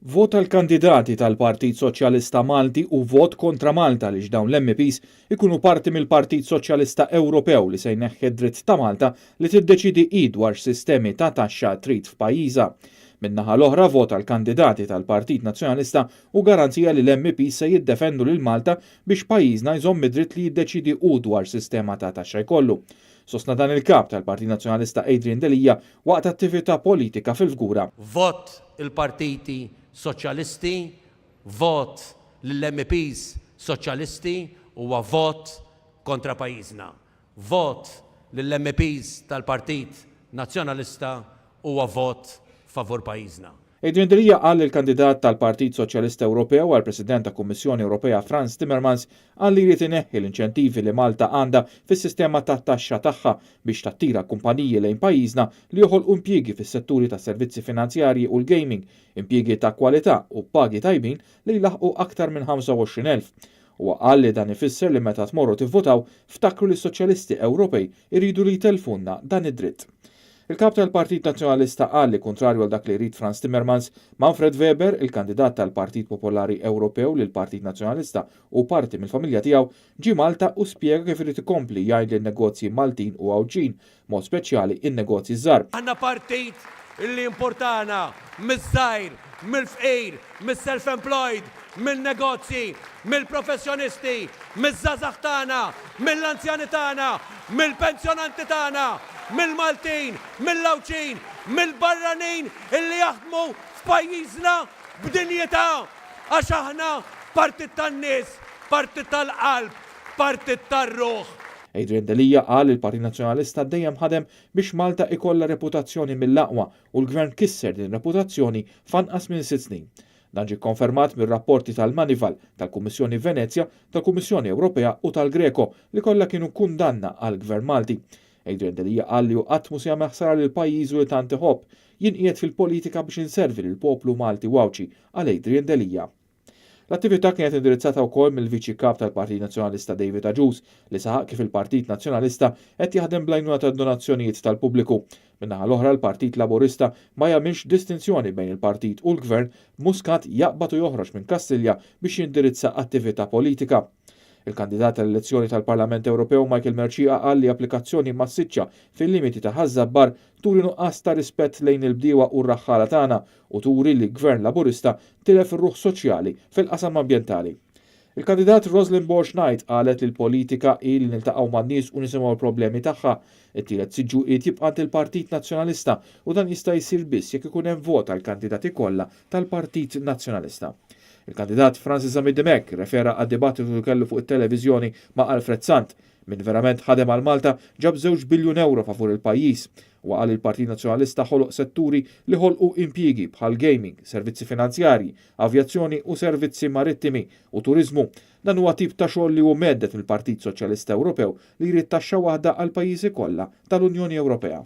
Vot tal-kandidati tal-Partit Soċjalista Malti u vot kontra Malta li dawn l-MPs ikunu parti mill-Partit Soċjalista Ewropew li se jneħħi dritt ta' Malta li tiddeċidi hi dwar sistemi ta' taxxa trid f'pajjiżha. Min-naħa l-oħra vot tal-kandidati tal-Partit Nazzjonalista u garanzija li l-MPs se jiddefendu lil Malta biex pajjiżna jżomm id-dritt li jiddeċidi hu dwar sistema ta' taxxa jkollu. Sostna dan il-kap tal-Partit Nazzjonalista Adrian Delija waqt attività politika fil-Fgura. Vot il-partiti soċjalisti, vot lill-MPs soċjalisti huwa vot kontra pajjiżna. Vot lill-MPs tal-Partit Nazzjonalista huwa vot favur pajjiżna. Adrian Delija qal il-kandidat tal-Partit Soċjalista Ewropew għal President ta' Kummissjoni Ewropea Frans Timmermans qal li jrid ineħħi l-inċentivi li Malta għandha fis-sistema tat-taxxa tagħha biex tattira kumpaniji lejn pajjiżna li joħolqu impjiegi fis-setturi tas servizzi finanzjarji u l-gaming, impjiegi ta' kwalità u pagi tajbin li jlaħqu aktar minn 25,000. U qal li dan ifisser li meta tmorru tivvotaw ftakru li s-Soċjalisti Ewropej iridu li jtelfunna dan id-dritt. Il-kap tal-Partit Nazzjonalista qal li kontrarju għal dak li jrid Frans Timmermans, Manfred Weber, il-kandidat tal-Partit Popolari Ewropew lil Partit Nazzjonalista u parti mill-familja tiegħu, ġie Malta u spjega kif irid ikompli jgħid lin-negozji Maltin u Awġin, mod speċjali in-negozji żgħar. Għandna partit illi importana miż-żgħir, mill-fqir, mis-self-employed, mill-negozji, mill-professjonisti, miż-żgħażagħ tagħna, mill-anzjani tagħna, mill-pensjonanti tagħna, mill-Maltin, mill-Awċin, mill-barranin illi jaħdmu f'pajjiżna b'dinjità għax aħna partit tan-nies, partit tal-qalb, partit tar-ruħ. Adrian Delija qal il-Partit Nazzjonalista dejjem ħadem biex Malta ikollha reputazzjoni mill-aqwa u l-Gvern kisser din reputazzjoni f'anqas minn 6 snin. Dan ġie konfermat mir-rapporti tal-Manival, tal-Kummissjoni Venezja, tal-Kummissjoni Ewropea u tal-Greko li kollha kienu kundanna għall-Gvern Malti. Adrian Delija qal li qatt mhux jagħmel ħsara lil pajjiżu li tant iħobb, jinqiegħed fil-politika biex inservi lill-poplu Malti u Awċi għal Adrian Delija. L-attività kienet indirizzata wkoll mill-Viċi Kap tal-Partit Nazzjonalista David Aġus li saħaq kif il-Partit Nazzjonalista qed jaħdem bl-għajnuna tad-donazzjonijiet tal-pubbliku. Min-naħa l-oħra l-Partit Laburista ma jagħmilx distinzjoni bejn il-partit u l-Gvern Muscat jaqbad u joħroġ minn Kastilja biex jindirizza attività politika. Il-kandidat tal-elezzjoni tal-Parlament Ewropew Michael Merċija qal li applikazzjoni massiċċa fil-limiti ta' ħażabbar turi nuqqas ta' rispett lejn il-bdiewa u r-raħħala tagħna u turi li Gvern Laburista tilef ir-ruħ soċjali fil-qasam ambjentali. Il-kandidat Rosalind Bosch-Knight qalet li l-politika hi li niltaqgħu man-nies u nisimgħu l-problemi tagħha. It-tielet siġġu jibqa' il-Partit Nazzjonalista u dan jista' jsir biss jekk ikun hemm vot għall-kandidati kollha tal-Partit Nazzjonalista. Il-kandidat Francis Amidemek refera għad-dibattitu li kellu fuq it-televiżjoni ma' Alfred Sant min verament ħadem għal Malta ġab 2 biljun euro favur il-pajjiż u qal il-Partit Nazzjonalista ħoloq setturi li ħolqu impjiegi bħal gaming, servizzi finanzjarji, avjazzjoni u servizzi marittimi u turiżmu. Dan huwa tip ta' xogħol li hu meddet mill-Partit Soċjalista Ewropew li jrid taxxa waħda għal pajjiżi kollha tal-Unjoni Ewropea.